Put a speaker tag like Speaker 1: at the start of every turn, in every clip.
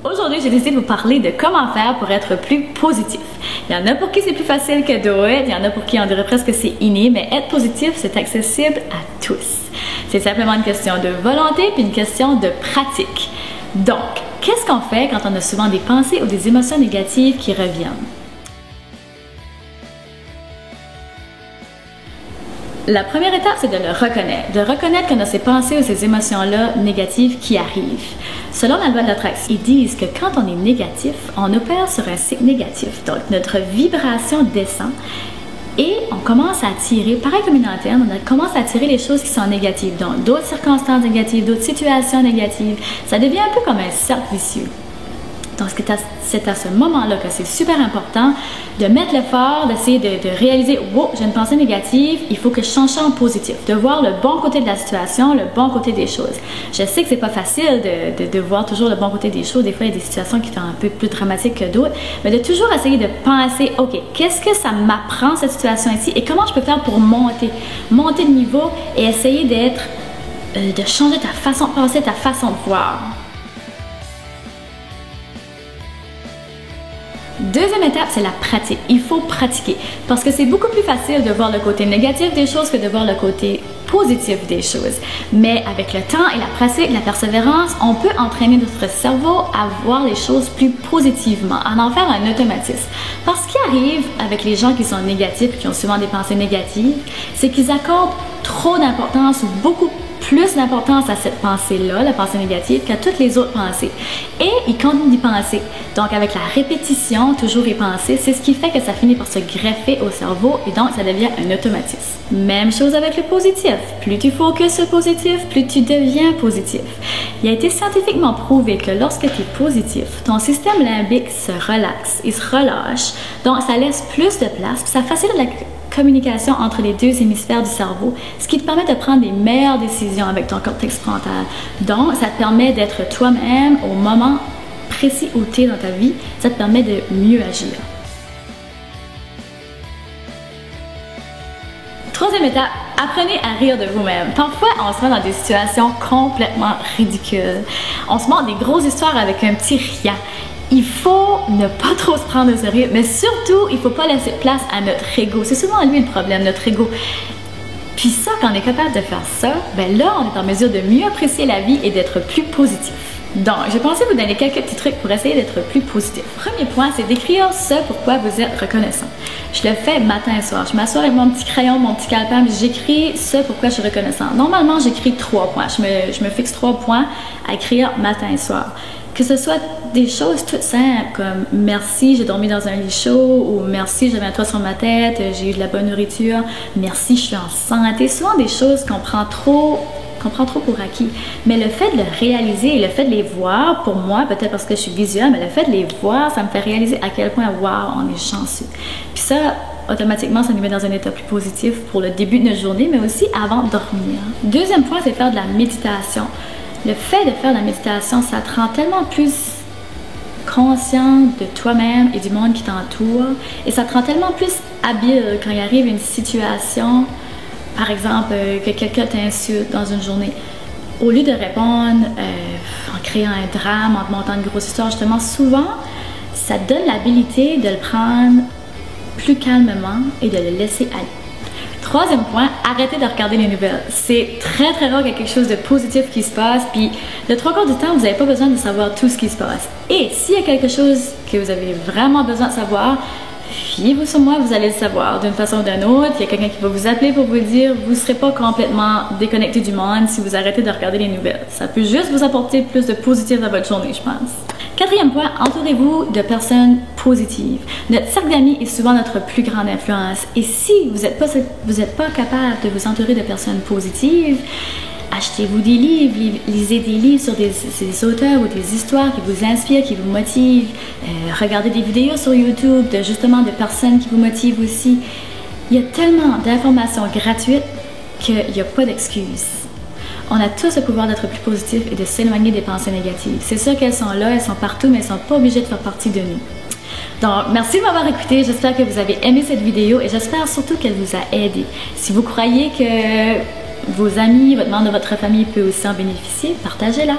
Speaker 1: Aujourd'hui, j'ai décidé de vous parler de comment faire pour être plus positif. Il y en a pour qui c'est plus facile que d'autres, il y en a pour qui on dirait presque que c'est inné, mais être positif, c'est accessible à tous. C'est simplement une question de volonté puis une question de pratique. Donc, qu'est-ce qu'on fait quand on a souvent des pensées ou des émotions négatives qui reviennent? La première étape, c'est de le reconnaître. De reconnaître qu'on a ces pensées ou ces émotions-là négatives qui arrivent. Selon la loi de l'attraction, ils disent que quand on est négatif, on opère sur un cycle négatif. Donc, notre vibration descend et on commence à attirer, pareil comme une antenne, on commence à attirer les choses qui sont négatives. Donc, d'autres circonstances négatives, d'autres situations négatives. Ça devient un peu comme un cercle vicieux. Donc, c'est à ce moment-là que c'est super important de mettre l'effort, d'essayer de réaliser « Wow, j'ai une pensée négative, il faut que je change ça en positif », de voir le bon côté de la situation, le bon côté des choses. Je sais que c'est pas facile de voir toujours le bon côté des choses. Des fois, il y a des situations qui sont un peu plus dramatiques que d'autres, mais de toujours essayer de penser « Ok, qu'est-ce que ça m'apprend cette situation ici et comment je peux faire pour monter de niveau et essayer de changer ta façon de penser, ta façon de voir ». Deuxième étape, c'est la pratique. Il faut pratiquer parce que c'est beaucoup plus facile de voir le côté négatif des choses que de voir le côté positif des choses. Mais avec le temps et la pratique, la persévérance, on peut entraîner notre cerveau à voir les choses plus positivement, à en faire un automatisme. Parce ce qui arrive avec les gens qui sont négatifs, qui ont souvent des pensées négatives, c'est qu'ils accordent trop d'importance ou beaucoup plus d'importance à cette pensée-là, la pensée négative, qu'à toutes les autres pensées. Et ils continuent d'y penser. Donc, avec la répétition, toujours y penser, c'est ce qui fait que ça finit par se greffer au cerveau et donc ça devient un automatisme. Même chose avec le positif. Plus tu focuses sur le positif, plus tu deviens positif. Il a été scientifiquement prouvé que lorsque tu es positif, ton système limbique se relaxe, il se relâche, donc ça laisse plus de place, ça facilite la communication entre les deux hémisphères du cerveau, ce qui te permet de prendre des meilleures décisions avec ton cortex frontal. Donc, ça te permet d'être toi-même au moment précis où tu es dans ta vie, ça te permet de mieux agir. Troisième étape, apprenez à rire de vous-même. Parfois, on se met dans des situations complètement ridicules. On se montre des grosses histoires avec un petit rien. Il faut ne pas trop se prendre au sérieux, mais surtout, il ne faut pas laisser place à notre ego. C'est souvent lui le problème, notre ego. Puis ça, quand on est capable de faire ça, ben là, on est en mesure de mieux apprécier la vie et d'être plus positif. Donc, j'ai pensé vous donner quelques petits trucs pour essayer d'être plus positif. Premier point, c'est d'écrire ce pourquoi vous êtes reconnaissant. Je le fais matin et soir. Je m'assois avec mon petit crayon, mon petit calepin, j'écris ce pourquoi je suis reconnaissant. Normalement, j'écris 3 points. Je me fixe 3 points à écrire matin et soir. Que ce soit des choses toutes simples comme « Merci, j'ai dormi dans un lit chaud » ou « Merci, j'avais un toit sur ma tête, j'ai eu de la bonne nourriture »,« Merci, je suis en santé ». Souvent des choses qu'on prend trop pour acquis. Mais le fait de le réaliser et le fait de les voir, pour moi, peut-être parce que je suis visuelle, mais le fait de les voir, ça me fait réaliser à quel point « Wow, on est chanceux ». Puis ça, automatiquement, ça nous met dans un état plus positif pour le début de notre journée, mais aussi avant de dormir. Deuxième point, c'est faire de la méditation. Le fait de faire de la méditation, ça te rend tellement plus conscient de toi-même et du monde qui t'entoure. Et ça te rend tellement plus habile quand il arrive une situation, par exemple, que quelqu'un t'insulte dans une journée. Au lieu de répondre en créant un drame, en te montant une grosse histoire, justement, souvent, ça te donne l'habilité de le prendre plus calmement et de le laisser aller. Troisième point, arrêtez de regarder les nouvelles. C'est très très rare qu'il y ait quelque chose de positif qui se passe, puis le 3/4 du temps, vous n'avez pas besoin de savoir tout ce qui se passe. Et s'il y a quelque chose que vous avez vraiment besoin de savoir, fiez-vous sur moi, vous allez le savoir d'une façon ou d'une autre. Il y a quelqu'un qui va vous appeler pour vous dire, vous ne serez pas complètement déconnecté du monde si vous arrêtez de regarder les nouvelles. Ça peut juste vous apporter plus de positif dans votre journée, je pense. Quatrième point, entourez-vous de personnes positives. Notre cercle d'amis est souvent notre plus grande influence. Et si vous n'êtes pas capable de vous entourer de personnes positives, achetez-vous des livres, lisez des livres sur des auteurs ou des histoires qui vous inspirent, qui vous motivent. Regardez des vidéos sur YouTube de personnes qui vous motivent aussi. Il y a tellement d'informations gratuites qu'il n'y a pas d'excuses. On a tous le pouvoir d'être plus positif et de s'éloigner des pensées négatives. C'est sûr qu'elles sont là, elles sont partout, mais elles ne sont pas obligées de faire partie de nous. Donc, merci de m'avoir écouté. J'espère que vous avez aimé cette vidéo et j'espère surtout qu'elle vous a aidé. Si vous croyez que vos amis, votre membre de votre famille peut aussi en bénéficier, partagez-la.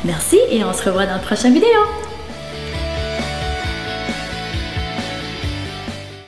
Speaker 1: Merci et on se revoit dans la prochaine vidéo.